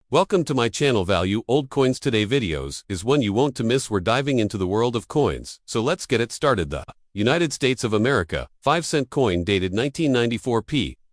Welcome to my channel. Value Old Coins. Today videos is one you won't to miss. We're diving into the world of coins, so let's get it started. The United States of America 5-cent coin dated 1994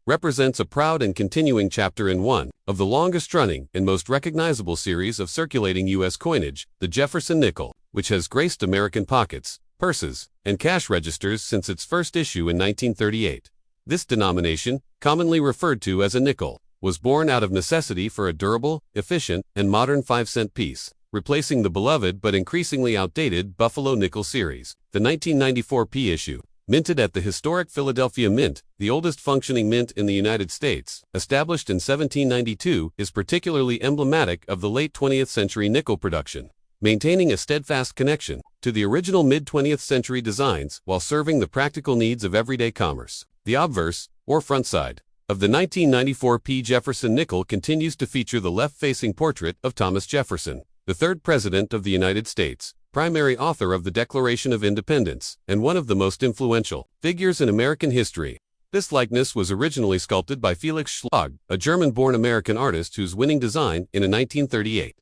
represents a proud and continuing chapter in one of the longest-running and most recognizable series of circulating U.S. coinage, the Jefferson nickel, which has graced American pockets, purses, and cash registers since its first issue in 1938. This denomination, commonly referred to as a nickel, was born out of necessity for a durable, efficient, and modern 5-cent piece, replacing the beloved but increasingly outdated Buffalo nickel series. The 1994 issue, minted at the historic Philadelphia Mint, the oldest functioning mint in the United States, established in 1792, is particularly emblematic of the late 20th century nickel production, maintaining a steadfast connection to the original mid-20th century designs while serving the practical needs of everyday commerce. The obverse, or front side, of the 1994 Jefferson nickel continues to feature the left-facing portrait of Thomas Jefferson, the third President of the United States, primary author of the Declaration of Independence, and one of the most influential figures in American history. This likeness was originally sculpted by Felix Schlag, a German-born American artist whose winning design in a 1938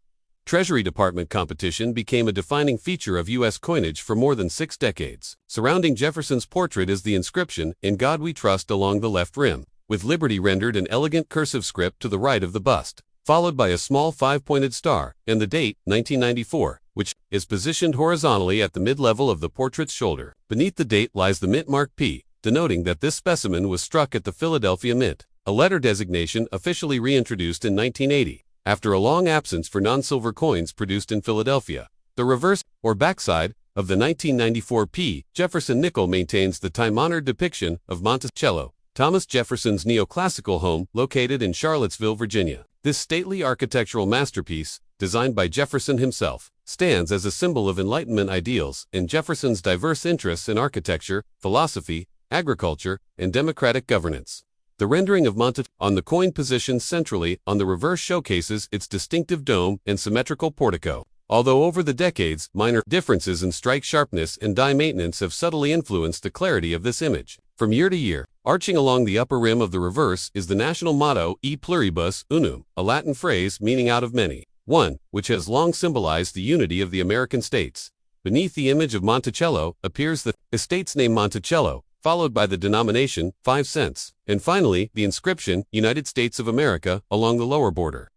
Treasury Department competition became a defining feature of U.S. coinage for more than 6 decades. Surrounding Jefferson's portrait is the inscription, "In God We Trust," along the left rim, with liberty rendered in elegant cursive script to the right of the bust, followed by a small 5-pointed star, and the date, 1994, which is positioned horizontally at the mid-level of the portrait's shoulder. Beneath the date lies the mint mark P, denoting that this specimen was struck at the Philadelphia Mint, a letter designation officially reintroduced in 1980, after a long absence for non-silver coins produced in Philadelphia. The reverse, or backside, of the 1994 Jefferson nickel maintains the time-honored depiction of Monticello, Thomas Jefferson's neoclassical home, located in Charlottesville, Virginia. This stately architectural masterpiece, designed by Jefferson himself, stands as a symbol of Enlightenment ideals and Jefferson's diverse interests in architecture, philosophy, agriculture, and democratic governance. The rendering of Monticello on the coin positions centrally on the reverse showcases its distinctive dome and symmetrical portico. Although over the decades, minor differences in strike sharpness and die maintenance have subtly influenced the clarity of this image. From year to year, arching along the upper rim of the reverse is the national motto, E pluribus unum, a Latin phrase meaning out of many, one, which has long symbolized the unity of the American states. Beneath the image of Monticello appears the estate's name Monticello, followed by the denomination, 5 cents, and finally, the inscription, United States of America, along the lower border,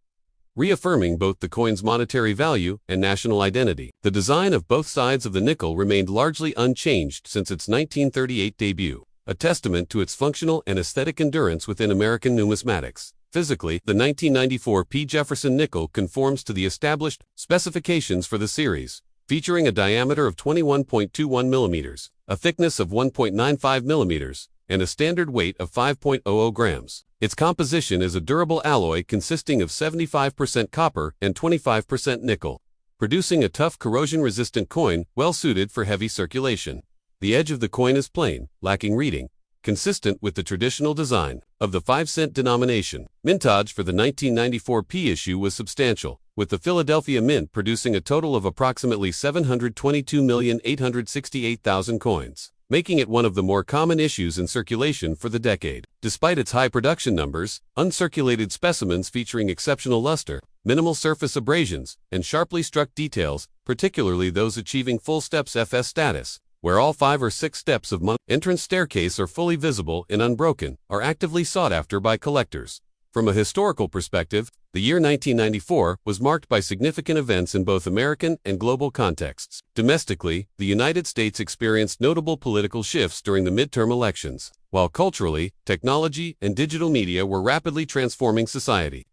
reaffirming both the coin's monetary value and national identity. The design of both sides of the nickel remained largely unchanged since its 1938 debut, a testament to its functional and aesthetic endurance within American numismatics. Physically, the 1994 Jefferson nickel conforms to the established specifications for the series, featuring a diameter of 21.21 millimeters, a thickness of 1.95 millimeters, and a standard weight of 5.00 grams. Its composition is a durable alloy consisting of 75% copper and 25% nickel, producing a tough corrosion-resistant coin well suited for heavy circulation. The edge of the coin is plain, lacking reading, consistent with the traditional design of the 5-cent denomination. Mintage for the 1994 issue was substantial, with the Philadelphia Mint producing a total of approximately 722,868,000 coins, making it one of the more common issues in circulation for the decade. Despite its high production numbers, uncirculated specimens featuring exceptional luster, minimal surface abrasions, and sharply struck details, particularly those achieving full steps FS status, where all 5 or 6 steps of entrance staircase are fully visible and unbroken, are actively sought after by collectors. From a historical perspective, the year 1994 was marked by significant events in both American and global contexts. Domestically, the United States experienced notable political shifts during the midterm elections, while culturally, technology and digital media were rapidly transforming society.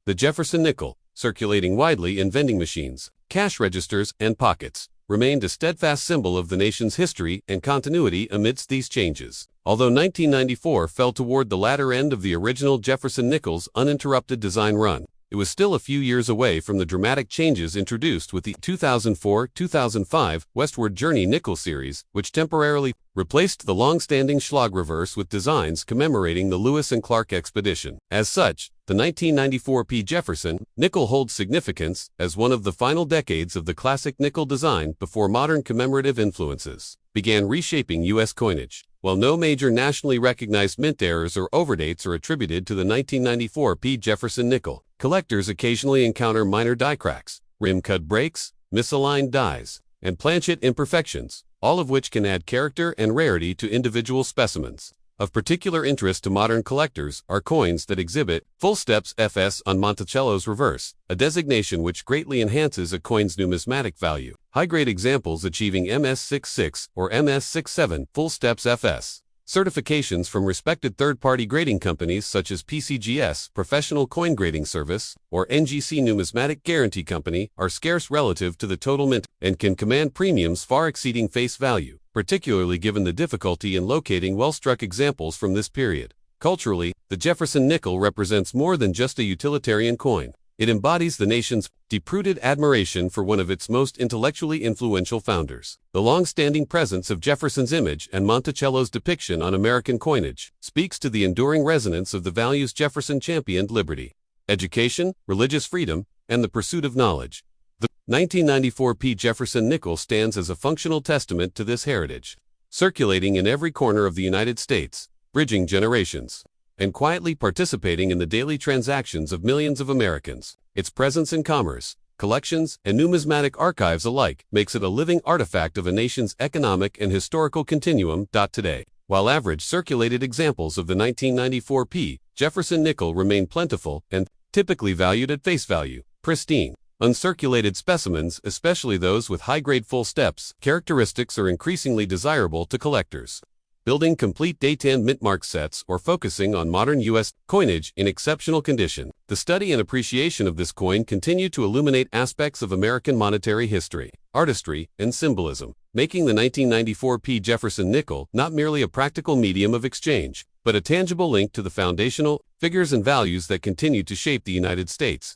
The Jefferson nickel, circulating widely in vending machines, cash registers, and pockets, remained a steadfast symbol of the nation's history and continuity amidst these changes. Although 1994 fell toward the latter end of the original Jefferson nickel's uninterrupted design run, it was still a few years away from the dramatic changes introduced with the 2004-2005 Westward Journey nickel series, which temporarily replaced the long-standing Schlag reverse with designs commemorating the Lewis and Clark expedition. As such, the 1994 Jefferson nickel holds significance as one of the final decades of the classic nickel design before modern commemorative influences began reshaping U.S. coinage. While no major nationally recognized mint errors or overdates are attributed to the 1994 P. Jefferson nickel, collectors occasionally encounter minor die cracks, rim cut breaks, misaligned dies, and planchet imperfections, all of which can add character and rarity to individual specimens. Of particular interest to modern collectors are coins that exhibit full steps FS on Monticello's reverse, a designation which greatly enhances a coin's numismatic value. High-grade examples achieving MS66 or MS67 full steps FS. Certifications from respected third-party grading companies such as pcgs Professional Coin Grading Service or NGC Numismatic Guarantee Company are scarce relative to the total mint and can command premiums far exceeding face value, particularly given the difficulty in locating well-struck examples from this period. Culturally, the Jefferson nickel represents more than just a utilitarian coin. It embodies the nation's deep-rooted admiration for one of its most intellectually influential founders. The long-standing presence of Jefferson's image and Monticello's depiction on American coinage speaks to the enduring resonance of the values Jefferson championed: liberty, education, religious freedom, and the pursuit of knowledge. The 1994 P. Jefferson nickel stands as a functional testament to this heritage, circulating in every corner of the United States, bridging generations, and quietly participating in the daily transactions of millions of Americans. Its presence in commerce, collections, and numismatic archives alike makes it a living artifact of a nation's economic and historical continuum. Today, while average circulated examples of the 1994 P. Jefferson nickel remain plentiful and typically valued at face value, pristine, uncirculated specimens, especially those with high-grade full steps characteristics, are increasingly desirable to collectors. Building complete date-and mint-mark sets or focusing on modern U.S. coinage in exceptional condition, the study and appreciation of this coin continue to illuminate aspects of American monetary history, artistry, and symbolism, making the 1994 P. Jefferson nickel not merely a practical medium of exchange, but a tangible link to the foundational figures and values that continue to shape the United States.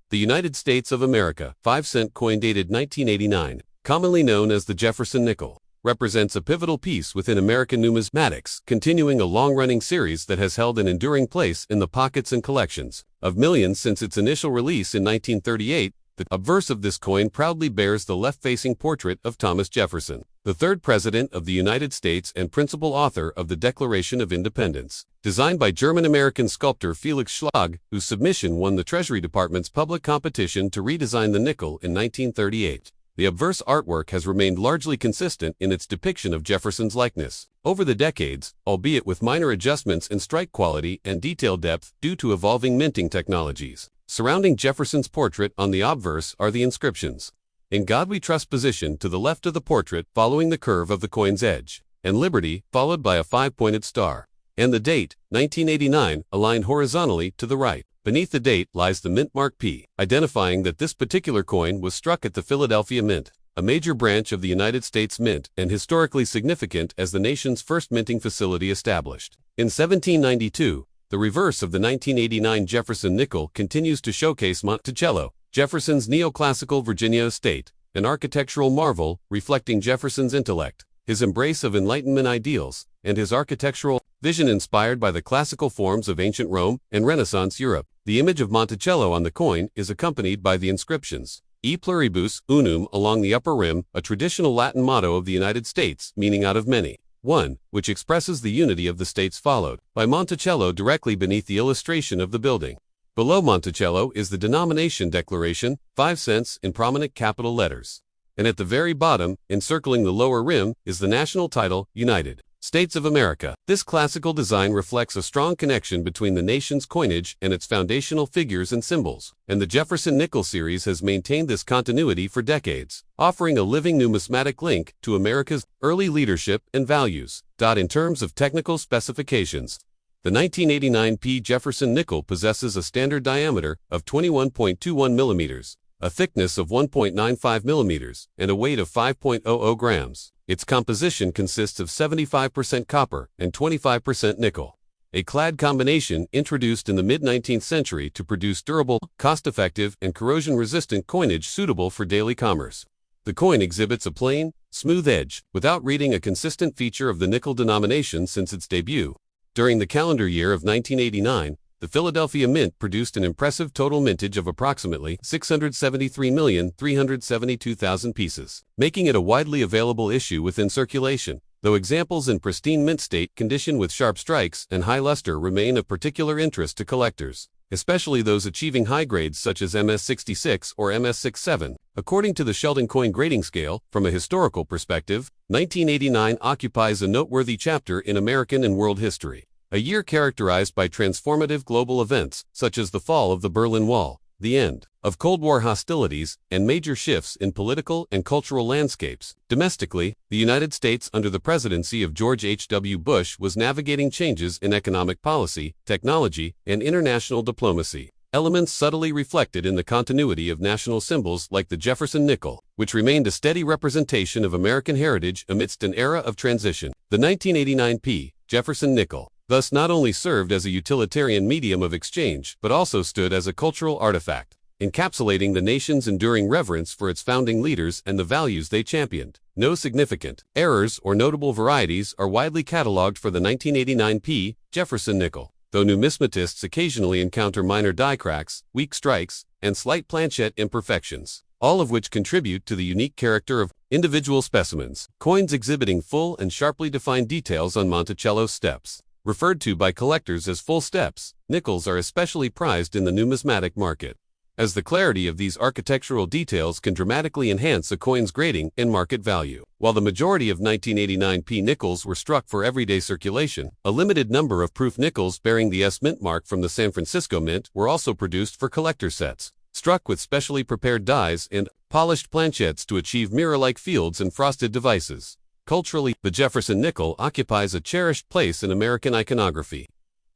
The United States of America 5-cent coin dated 1989, commonly known as the Jefferson nickel, represents a pivotal piece within American numismatics, continuing a long-running series that has held an enduring place in the pockets and collections of millions since its initial release in 1938. The obverse of this coin proudly bears the left-facing portrait of Thomas Jefferson, the third President of the United States and principal author of the Declaration of Independence. Designed by German-American sculptor Felix Schlag, whose submission won the Treasury Department's public competition to redesign the nickel in 1938. The obverse artwork has remained largely consistent in its depiction of Jefferson's likeness over the decades, albeit with minor adjustments in strike quality and detail depth due to evolving minting technologies. Surrounding Jefferson's portrait on the obverse are the inscriptions: "In God We Trust," positioned to the left of the portrait following the curve of the coin's edge, and "Liberty," followed by a 5-pointed star, and the date, 1989, aligned horizontally to the right. Beneath the date lies the mint mark P, identifying that this particular coin was struck at the Philadelphia Mint, a major branch of the United States Mint and historically significant as the nation's first minting facility established. In 1792, the reverse of the 1989 Jefferson nickel continues to showcase Monticello, Jefferson's neoclassical Virginia estate, an architectural marvel reflecting Jefferson's intellect, his embrace of Enlightenment ideals, and his architectural vision inspired by the classical forms of ancient Rome and Renaissance Europe. The image of Monticello on the coin is accompanied by the inscriptions E pluribus unum along the upper rim, a traditional Latin motto of the United States meaning out of many, one, which expresses the unity of the states, followed by Monticello directly beneath the illustration of the building. Below Monticello is the denomination declaration, 5 cents, in prominent capital letters. And at the very bottom, encircling the lower rim, is the national title, United States of America. This classical design reflects a strong connection between the nation's coinage and its foundational figures and symbols, and the Jefferson nickel series has maintained this continuity for decades, offering a living numismatic link to America's early leadership and values. In terms of technical specifications, the 1989 P. Jefferson nickel possesses a standard diameter of 21.21 millimeters, a thickness of 1.95 millimeters, and a weight of 5.00 grams. Its composition consists of 75% copper and 25% nickel, a clad combination introduced in the mid-19th century to produce durable, cost-effective, and corrosion-resistant coinage suitable for daily commerce. The coin exhibits a plain, smooth edge, without reading, a consistent feature of the nickel denomination since its debut. During the calendar year of 1989, the Philadelphia Mint produced an impressive total mintage of approximately 673,372,000 pieces, making it a widely available issue within circulation. though examples in pristine mint state condition with sharp strikes and high luster remain of particular interest to collectors, especially those achieving high grades such as MS66 or MS67. According to the Sheldon Coin Grading Scale, from a historical perspective, 1989 occupies a noteworthy chapter in American and world history, a year characterized by transformative global events such as the fall of the Berlin Wall, the end of Cold War hostilities, and major shifts in political and cultural landscapes. Domestically, the United States under the presidency of George H.W. Bush was navigating changes in economic policy, technology, and international diplomacy, elements subtly reflected in the continuity of national symbols like the Jefferson nickel, which remained a steady representation of American heritage amidst an era of transition. The 1989 P. Jefferson nickel thus not only served as a utilitarian medium of exchange but also stood as a cultural artifact, encapsulating the nation's enduring reverence for its founding leaders and the values they championed. No significant errors or notable varieties are widely catalogued for the 1989 P. Jefferson nickel, though numismatists occasionally encounter minor die cracks, weak strikes, and slight planchette imperfections, all of which contribute to the unique character of individual specimens. Coins exhibiting full and sharply defined details on Monticello steps, referred to by collectors as full steps, nickels are especially prized in the numismatic market, as the clarity of these architectural details can dramatically enhance a coin's grading and market value. While the majority of 1989 P nickels were struck for everyday circulation, a limited number of proof nickels bearing the S Mint mark from the San Francisco Mint were also produced for collector sets, struck with specially prepared dies and polished planchettes to achieve mirror-like fields and frosted devices. Culturally, the Jefferson nickel occupies a cherished place in American iconography,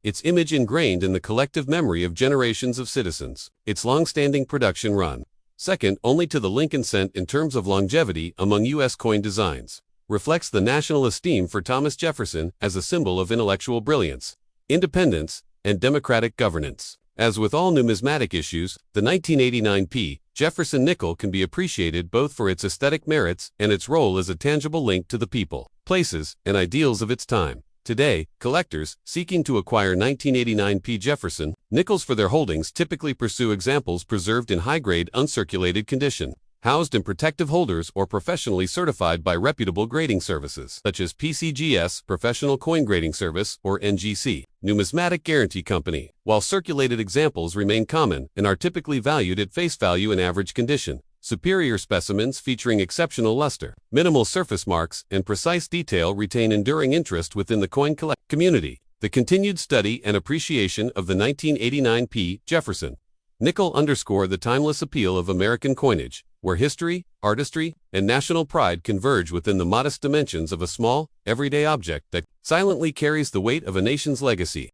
its image ingrained in the collective memory of generations of citizens. Its long-standing production run, second only to the Lincoln cent in terms of longevity among U.S. coin designs, reflects the national esteem for Thomas Jefferson as a symbol of intellectual brilliance, independence, and democratic governance. As with all numismatic issues, the 1989 P. Jefferson nickel can be appreciated both for its aesthetic merits and its role as a tangible link to the people, places, and ideals of its time. Today, collectors seeking to acquire 1989 P. Jefferson nickels for their holdings typically pursue examples preserved in high-grade uncirculated condition, housed in protective holders or professionally certified by reputable grading services such as pcgs, Professional Coin Grading Service, or NGC, Numismatic Guarantee Company. While circulated examples remain common and are typically valued at face value in average condition, superior specimens featuring exceptional luster, minimal surface marks, and precise detail retain enduring interest within the coin community. The continued study and appreciation of the 1989 P. Jefferson nickel underscore the timeless appeal of American coinage, where history, artistry, and national pride converge within the modest dimensions of a small, everyday object that silently carries the weight of a nation's legacy.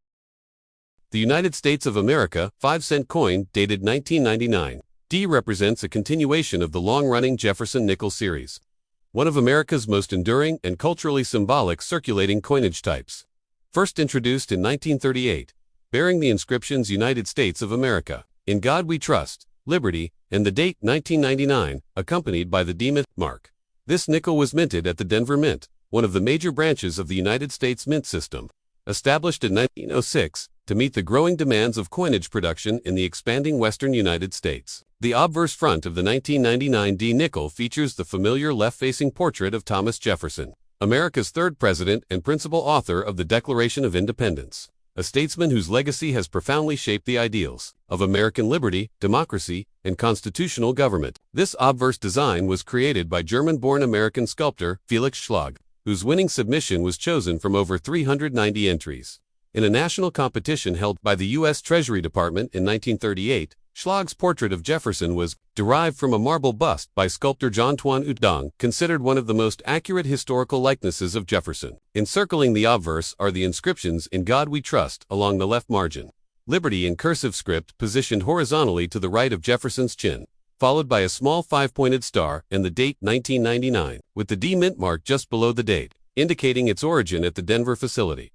The United States of America 5-cent coin dated 1999. D represents a continuation of the long-running Jefferson nickel series, one of America's most enduring and culturally symbolic circulating coinage types. First introduced in 1938, bearing the inscriptions United States of America, In God We Trust, Liberty, and the date 1999, accompanied by the D Mint mark. This nickel was minted at the Denver Mint, one of the major branches of the United States mint system, established in 1906 to meet the growing demands of coinage production in the expanding western United States. The obverse front of the 1999 D nickel features the familiar left-facing portrait of Thomas Jefferson, America's third president and principal author of the Declaration of Independence, a statesman whose legacy has profoundly shaped the ideals of American liberty, democracy, and constitutional government. This obverse design was created by German-born American sculptor Felix Schlag, whose winning submission was chosen from over 390 entries. In a national competition held by the U.S. Treasury Department in 1938, Schlag's portrait of Jefferson was derived from a marble bust by sculptor Jean-Antoine Houdang, considered one of the most accurate historical likenesses of Jefferson. Encircling the obverse are the inscriptions "In God We Trust" along the left margin, "Liberty" in cursive script positioned horizontally to the right of Jefferson's chin, followed by a small five-pointed star and the date 1999, with the D Mint mark just below the date, indicating its origin at the Denver facility.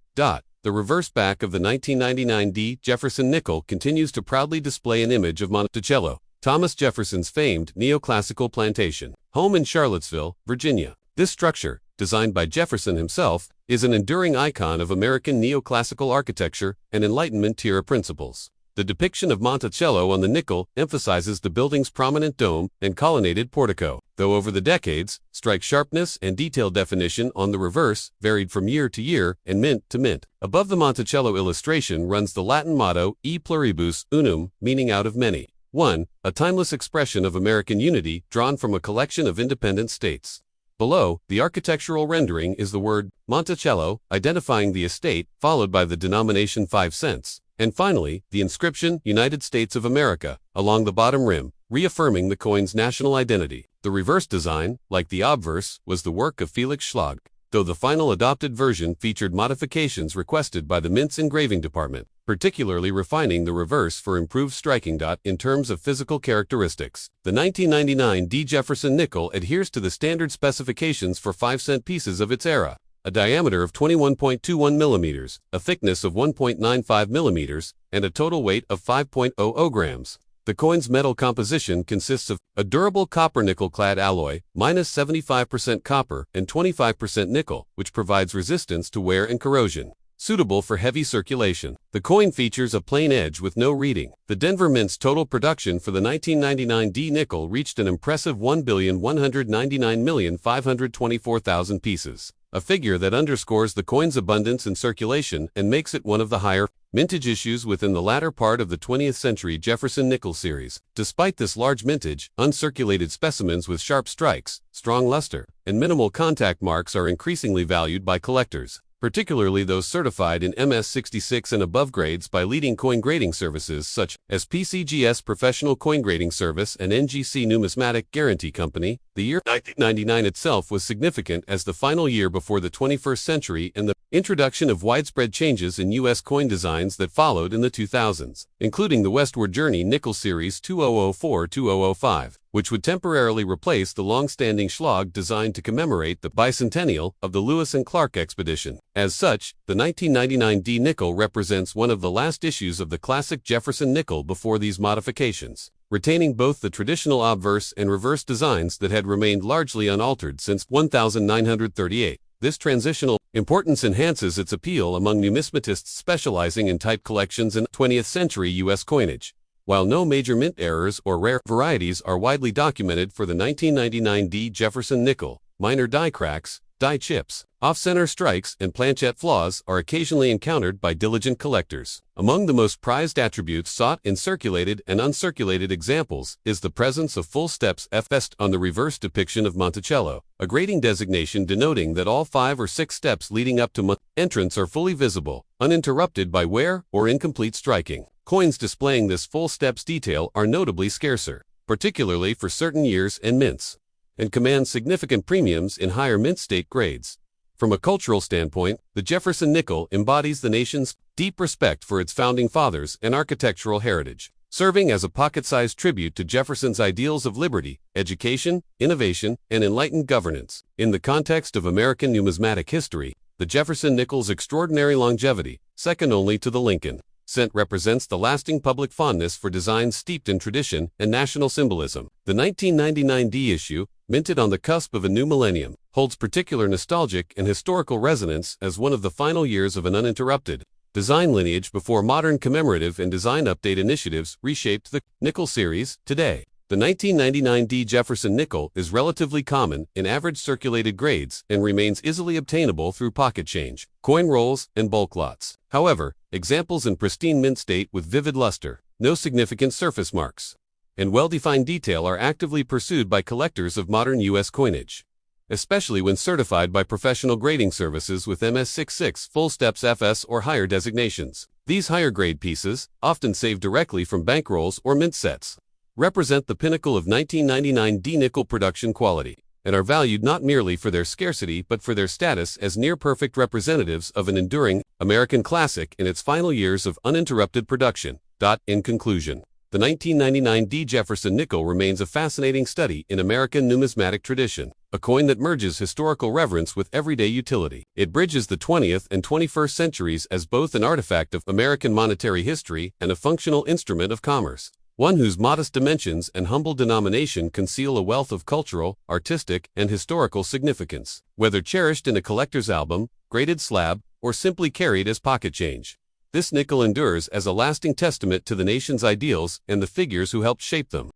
The reverse back of the 1999 D. Jefferson nickel continues to proudly display an image of Monticello, Thomas Jefferson's famed neoclassical plantation, home in Charlottesville, Virginia. This structure, designed by Jefferson himself, is an enduring icon of American neoclassical architecture and Enlightenment-era principles. The depiction of Monticello on the nickel emphasizes the building's prominent dome and colonnaded portico, though over the decades, strike sharpness and detail definition on the reverse varied from year to year and mint to mint. Above the Monticello illustration runs the Latin motto, E pluribus unum, meaning out of many. 1. A timeless expression of American unity drawn from a collection of independent states. Below, the architectural rendering is the word Monticello, identifying the estate, followed by the denomination 5 cents. And finally, the inscription United States of America, along the bottom rim, reaffirming the coin's national identity. The reverse design, like the obverse, was the work of Felix Schlag, though the final adopted version featured modifications requested by the Mint's engraving department, particularly refining the reverse for improved striking. In terms of physical characteristics, the 1999 D. Jefferson nickel adheres to the standard specifications for 5-cent pieces of its era. A diameter of 21.21 millimeters, a thickness of 1.95 millimeters, and a total weight of 5.00 grams. The coin's metal composition consists of a durable copper nickel-clad alloy, minus 75% copper and 25% nickel, which provides resistance to wear and corrosion. Suitable for heavy circulation. The coin features a plain edge with no reading. The Denver Mint's total production for the 1999 D nickel reached an impressive 1,199,524,000 pieces. A figure that underscores the coin's abundance in circulation and makes it one of the higher mintage issues within the latter part of the 20th century Jefferson nickel series. Despite this large mintage, uncirculated specimens with sharp strikes, strong luster, and minimal contact marks are increasingly valued by collectors, particularly those certified in MS66 and above grades by leading coin grading services such as PCGS Professional Coin Grading Service and NGC Numismatic Guarantee Company. The year 1999 itself was significant as the final year before the 21st century and the introduction of widespread changes in U.S. coin designs that followed in the 2000s, including the Westward Journey Nickel Series 2004-2005, which would temporarily replace the long-standing Schlag designed to commemorate the bicentennial of the Lewis and Clark expedition. As such, the 1999 D nickel represents one of the last issues of the classic Jefferson nickel before these modifications, retaining both the traditional obverse and reverse designs that had remained largely unaltered since 1938. This transitional importance enhances its appeal among numismatists specializing in type collections in 20th century U.S. coinage. While no major mint errors or rare varieties are widely documented for the 1999 D Jefferson nickel, minor die cracks, die chips, off-center strikes, and planchette flaws are occasionally encountered by diligent collectors. Among the most prized attributes sought in circulated and uncirculated examples is the presence of full steps FS on the reverse depiction of Monticello, a grading designation denoting that all 5 or 6 steps leading up to entrance are fully visible, uninterrupted by wear or incomplete striking. Coins displaying this full steps detail are notably scarcer, particularly for certain years and mints, and command significant premiums in higher mint state grades. From a cultural standpoint, the Jefferson nickel embodies the nation's deep respect for its founding fathers and architectural heritage, serving as a pocket-sized tribute to Jefferson's ideals of liberty, education, innovation, and enlightened governance. In the context of American numismatic history, the Jefferson nickel's extraordinary longevity, second only to the Lincoln cent, represents the lasting public fondness for designs steeped in tradition and national symbolism. The 1999 D issue, minted on the cusp of a new millennium, holds particular nostalgic and historical resonance as one of the final years of an uninterrupted design lineage before modern commemorative and design update initiatives reshaped the nickel series. Today, the 1999 D Jefferson nickel is relatively common in average circulated grades and remains easily obtainable through pocket change, coin rolls, and bulk lots. However, examples in pristine mint state with vivid luster, no significant surface marks, and well-defined detail are actively pursued by collectors of modern U.S. coinage, especially when certified by professional grading services with MS66 full steps FS or higher designations. These higher grade pieces, often saved directly from bankrolls or mint sets, represent the pinnacle of 1999 D nickel production quality, and are valued not merely for their scarcity but for their status as near-perfect representatives of an enduring American classic in its final years of uninterrupted production. In conclusion, the 1999 D Jefferson nickel remains a fascinating study in American numismatic tradition, a coin that merges historical reverence with everyday utility. It bridges the 20th and 21st centuries as both an artifact of American monetary history and a functional instrument of commerce, one whose modest dimensions and humble denomination conceal a wealth of cultural, artistic, and historical significance. Whether cherished in a collector's album, graded slab, or simply carried as pocket change, This nickel endures as a lasting testament to the nation's ideals and the figures who helped shape them.